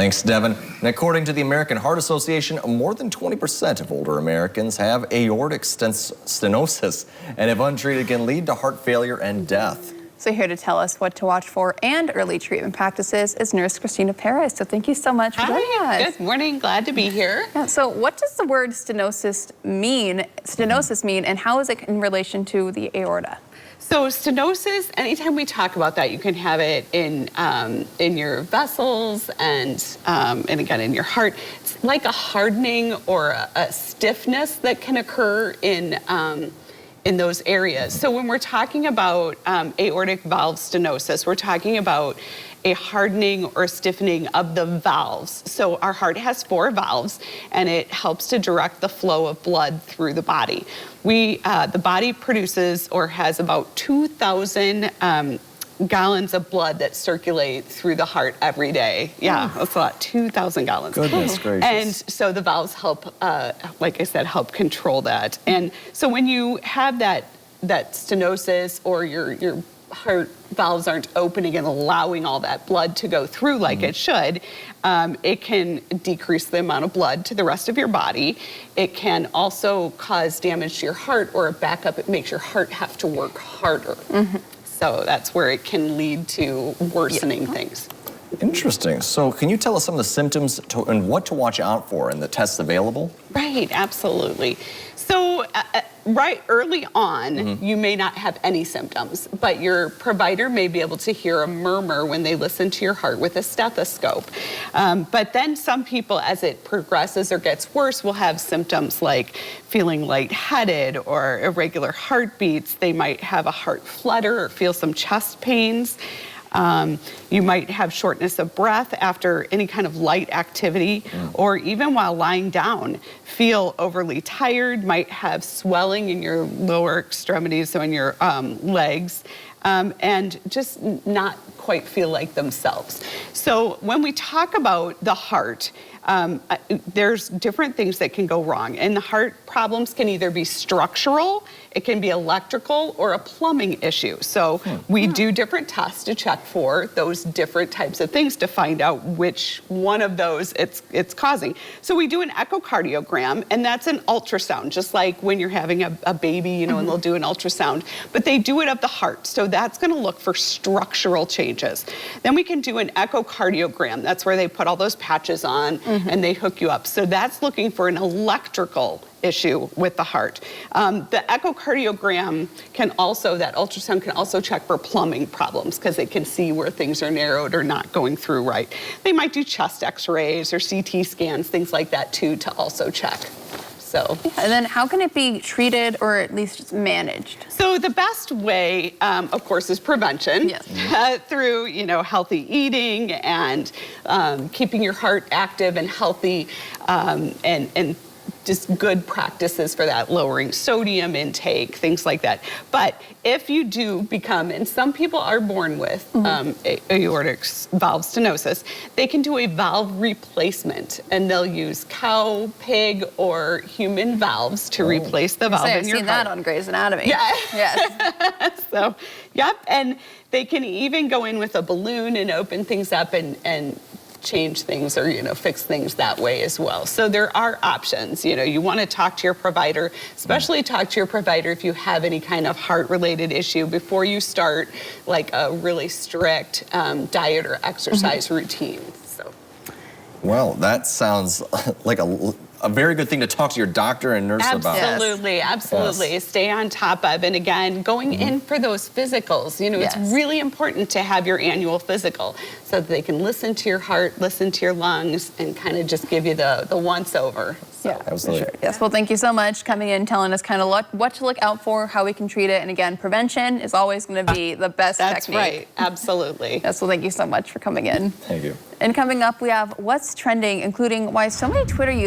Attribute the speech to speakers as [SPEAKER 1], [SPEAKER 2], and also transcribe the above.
[SPEAKER 1] Thanks, Devin. And according to the American Heart Association, more than 20% of older Americans have aortic stenosis, and if untreated can lead to heart failure and death.
[SPEAKER 2] So here to tell us what to watch for and early treatment practices is nurse Christina Perez. So thank you so much for joining us.
[SPEAKER 3] Good morning, glad to be here.
[SPEAKER 2] Yeah, so what does the word stenosis mean, and how is it in relation to the aorta?
[SPEAKER 3] So stenosis, anytime we talk about that, you can have it in your vessels and again in your heart. It's like a hardening or a stiffness that can occur in those areas. So when we're talking about aortic valve stenosis, we're talking about a hardening or stiffening of the valves. So our heart has 4 valves, and it helps to direct the flow of blood through the body. The body produces or has about 2,000 gallons of blood that circulate through the heart every day. Yeah, that's a lot, 2,000 gallons.
[SPEAKER 1] Goodness gracious.
[SPEAKER 3] And so the valves help, like I said, help control that. And so when you have that stenosis or your heart valves aren't opening and allowing all that blood to go through like it should, it can decrease the amount of blood to the rest of your body. It can also cause damage to your heart or a backup. It makes your heart have to work harder. So that's where it can lead to worsening things.
[SPEAKER 1] Interesting. So can you tell us some of the symptoms and what to watch out for and the tests available?
[SPEAKER 3] Right, absolutely. So right early on, you may not have any symptoms, but your provider may be able to hear a murmur when they listen to your heart with a stethoscope. But then some people, as it progresses or gets worse, will have symptoms like feeling lightheaded or irregular heartbeats. They might have a heart flutter or feel some chest pains. You might have shortness of breath after any kind of light activity, or even while lying down, feel overly tired, might have swelling in your lower extremities, so in your legs, and just not quite feel like themselves. So when we talk about the heart, there's different things that can go wrong. And the heart problems can either be structural, it can be electrical, or a plumbing issue. So we do different tests to check for those different types of things to find out which one of those it's causing. So we do an echocardiogram, and that's an ultrasound, just like when you're having a baby, you know, and they'll do an ultrasound. But they do it of the heart, so that's gonna look for structural changes. Then we can do an echocardiogram. That's where they put all those patches on and they hook you up. So that's looking for an electrical issue with the heart. The echocardiogram can also, that ultrasound can also check for plumbing problems because they can see where things are narrowed or not going through right. They might do chest x-rays or CT scans, things like that too, to also check. So.
[SPEAKER 2] And then how can it be treated or at least managed?
[SPEAKER 3] So the best way, of course, is prevention.
[SPEAKER 2] Yes.
[SPEAKER 3] Through, you know, healthy eating and keeping your heart active and healthy, and just good practices for that, lowering sodium intake, things like that. But if you do become, and some people are born with aortic valve stenosis, they can do a valve replacement, and they'll use cow, pig, or human valves to replace the valve in your heart.
[SPEAKER 2] I've seen that on Grey's Anatomy.
[SPEAKER 3] Yeah.
[SPEAKER 2] Yes.
[SPEAKER 3] So, yep, and they can even go in with a balloon and open things up and change things or, you know, fix things that way as well. So there are options. You know, you want to talk to your provider, especially talk to your provider if you have any kind of heart-related issue before you start like a really strict diet or exercise routine. So.
[SPEAKER 1] Well, that sounds like a very good thing to talk to your doctor and nurse about.
[SPEAKER 3] Absolutely, absolutely. Yes. Stay on top of. And again, going in for those physicals, you know, it's really important to have your annual physical so that they can listen to your heart, listen to your lungs, and kind of just give you the once-over. So.
[SPEAKER 2] Yeah,
[SPEAKER 1] absolutely.
[SPEAKER 2] Sure. Yes, well, thank you so much coming in, telling us kind of what to look out for, how we can treat it. And again, prevention is always going to be the best technique.
[SPEAKER 3] That's right, absolutely.
[SPEAKER 2] Yes, well, thank you so much for coming in.
[SPEAKER 1] Thank you.
[SPEAKER 2] And coming up, we have what's trending, including why so many Twitter users